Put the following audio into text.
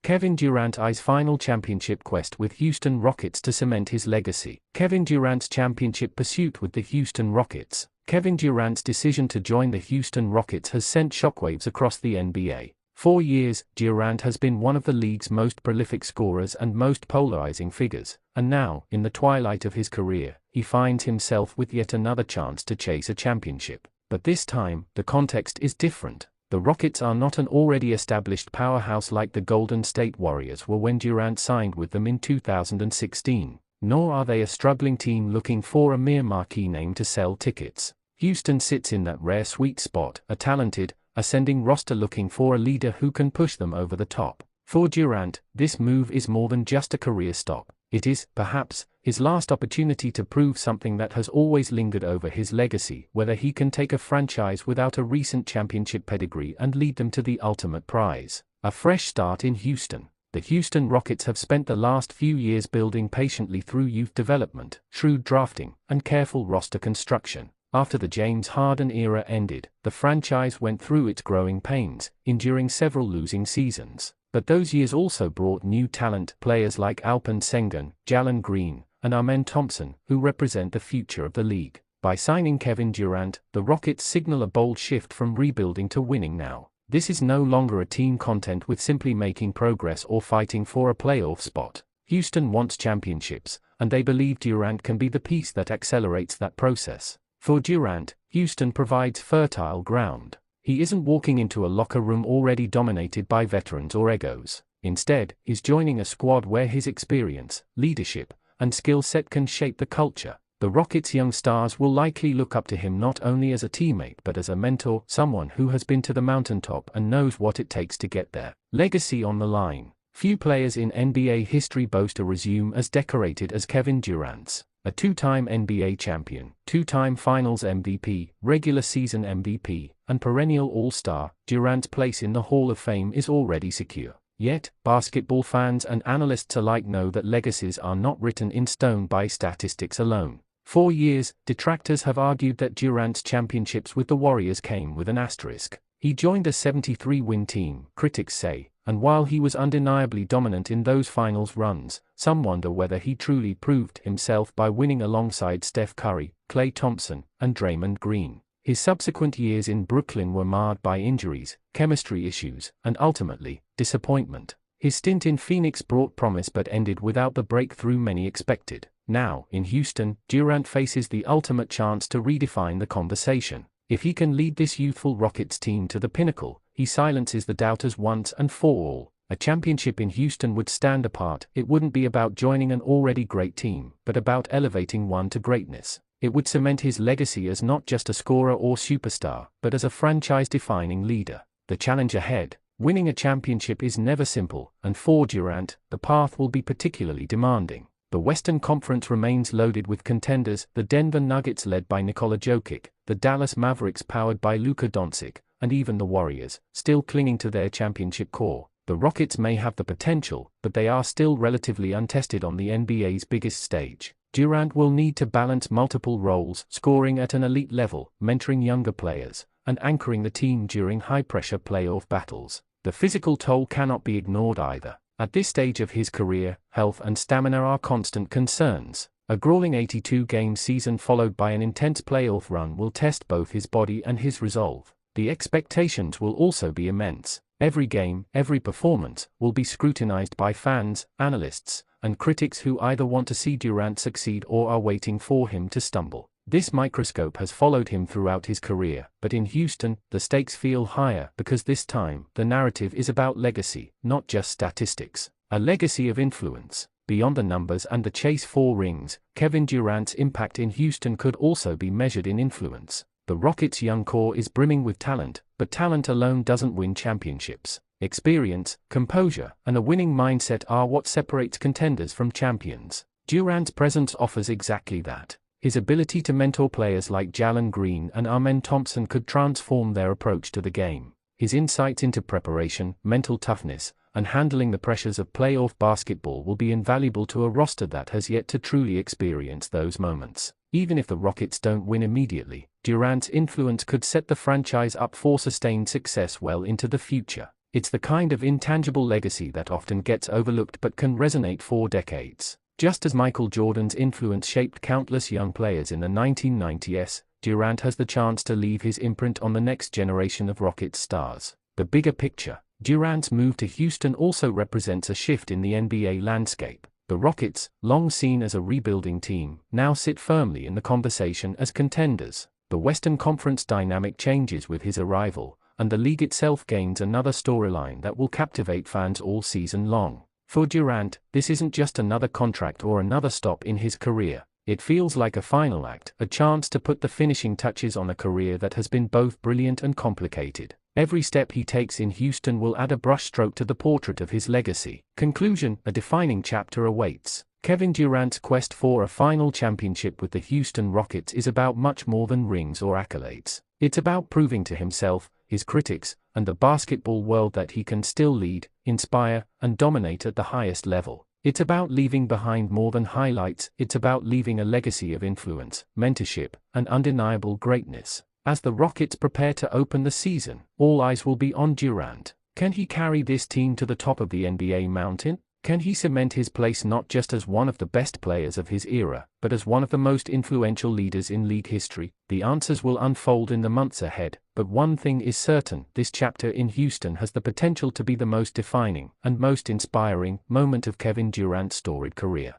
Kevin Durant eyes final championship quest with Houston Rockets to cement his legacy. Kevin Durant's championship pursuit with the Houston Rockets. Kevin Durant's decision to join the Houston Rockets has sent shockwaves across the NBA. For years, Durant has been one of the league's most prolific scorers and most polarizing figures, and now, in the twilight of his career, he finds himself with yet another chance to chase a championship. But this time, the context is different. The Rockets are not an already established powerhouse like the Golden State Warriors were when Durant signed with them in 2016, nor are they a struggling team looking for a mere marquee name to sell tickets. Houston sits in that rare sweet spot, a talented, ascending roster looking for a leader who can push them over the top. For Durant, this move is more than just a career stop. It is, perhaps, his last opportunity to prove something that has always lingered over his legacy, whether he can take a franchise without a recent championship pedigree and lead them to the ultimate prize, a fresh start in Houston. The Houston Rockets have spent the last few years building patiently through youth development, shrewd drafting, and careful roster construction. After the James Harden era ended, the franchise went through its growing pains, enduring several losing seasons. But those years also brought new talent, players like Alperen Sengun, Jalen Green, and Amen Thompson, who represent the future of the league. By signing Kevin Durant, the Rockets signal a bold shift from rebuilding to winning now. This is no longer a team content with simply making progress or fighting for a playoff spot. Houston wants championships, and they believe Durant can be the piece that accelerates that process. For Durant, Houston provides fertile ground. He isn't walking into a locker room already dominated by veterans or egos. Instead, he's joining a squad where his experience, leadership, and skill set can shape the culture. The Rockets' young stars will likely look up to him not only as a teammate but as a mentor, someone who has been to the mountaintop and knows what it takes to get there. Legacy on the line. Few players in NBA history boast a resume as decorated as Kevin Durant's. A two-time NBA champion, two-time Finals MVP, regular season MVP, and perennial All-Star, Durant's place in the Hall of Fame is already secure. Yet, basketball fans and analysts alike know that legacies are not written in stone by statistics alone. For years, detractors have argued that Durant's championships with the Warriors came with an asterisk. He joined a 73-win team, critics say, and while he was undeniably dominant in those finals runs, some wonder whether he truly proved himself by winning alongside Steph Curry, Klay Thompson, and Draymond Green. His subsequent years in Brooklyn were marred by injuries, chemistry issues, and ultimately, disappointment. His stint in Phoenix brought promise but ended without the breakthrough many expected. Now, in Houston, Durant faces the ultimate chance to redefine the conversation. If he can lead this youthful Rockets team to the pinnacle, he silences the doubters once and for all. A championship in Houston would stand apart. It wouldn't be about joining an already great team, but about elevating one to greatness. It would cement his legacy as not just a scorer or superstar, but as a franchise-defining leader. The challenge ahead. Winning a championship is never simple, and for Durant, the path will be particularly demanding. The Western Conference remains loaded with contenders, the Denver Nuggets led by Nikola Jokic, the Dallas Mavericks powered by Luka Doncic, and even the Warriors, still clinging to their championship core. The Rockets may have the potential, but they are still relatively untested on the NBA's biggest stage. Durant will need to balance multiple roles, scoring at an elite level, mentoring younger players, and anchoring the team during high-pressure playoff battles. The physical toll cannot be ignored either. At this stage of his career, health and stamina are constant concerns. A grueling 82-game season followed by an intense playoff run will test both his body and his resolve. The expectations will also be immense. Every game, every performance, will be scrutinized by fans, analysts, and critics who either want to see Durant succeed or are waiting for him to stumble. This microscope has followed him throughout his career, but in Houston, the stakes feel higher because this time, the narrative is about legacy, not just statistics. A legacy of influence. Beyond the numbers and the chase for rings, Kevin Durant's impact in Houston could also be measured in influence. The Rockets' young core is brimming with talent, but talent alone doesn't win championships. Experience, composure, and a winning mindset are what separates contenders from champions. Durant's presence offers exactly that. His ability to mentor players like Jalen Green and Amen Thompson could transform their approach to the game. His insights into preparation, mental toughness, and handling the pressures of playoff basketball will be invaluable to a roster that has yet to truly experience those moments. Even if the Rockets don't win immediately, Durant's influence could set the franchise up for sustained success well into the future. It's the kind of intangible legacy that often gets overlooked but can resonate for decades. Just as Michael Jordan's influence shaped countless young players in the 1990s, Durant has the chance to leave his imprint on the next generation of Rockets stars. The bigger picture: Durant's move to Houston also represents a shift in the NBA landscape. The Rockets, long seen as a rebuilding team, now sit firmly in the conversation as contenders. The Western Conference dynamic changes with his arrival, and the league itself gains another storyline that will captivate fans all season long. For Durant, this isn't just another contract or another stop in his career. It feels like a final act, a chance to put the finishing touches on a career that has been both brilliant and complicated. Every step he takes in Houston will add a brushstroke to the portrait of his legacy. Conclusion: a defining chapter awaits. Kevin Durant's quest for a final championship with the Houston Rockets is about much more than rings or accolades. It's about proving to himself, his critics, and the basketball world that he can still lead, inspire, and dominate at the highest level. It's about leaving behind more than highlights. It's about leaving a legacy of influence, mentorship, and undeniable greatness. As the Rockets prepare to open the season, all eyes will be on Durant. Can he carry this team to the top of the NBA mountain? Can he cement his place not just as one of the best players of his era, but as one of the most influential leaders in league history? The answers will unfold in the months ahead, but one thing is certain: this chapter in Houston has the potential to be the most defining and most inspiring moment of Kevin Durant's storied career.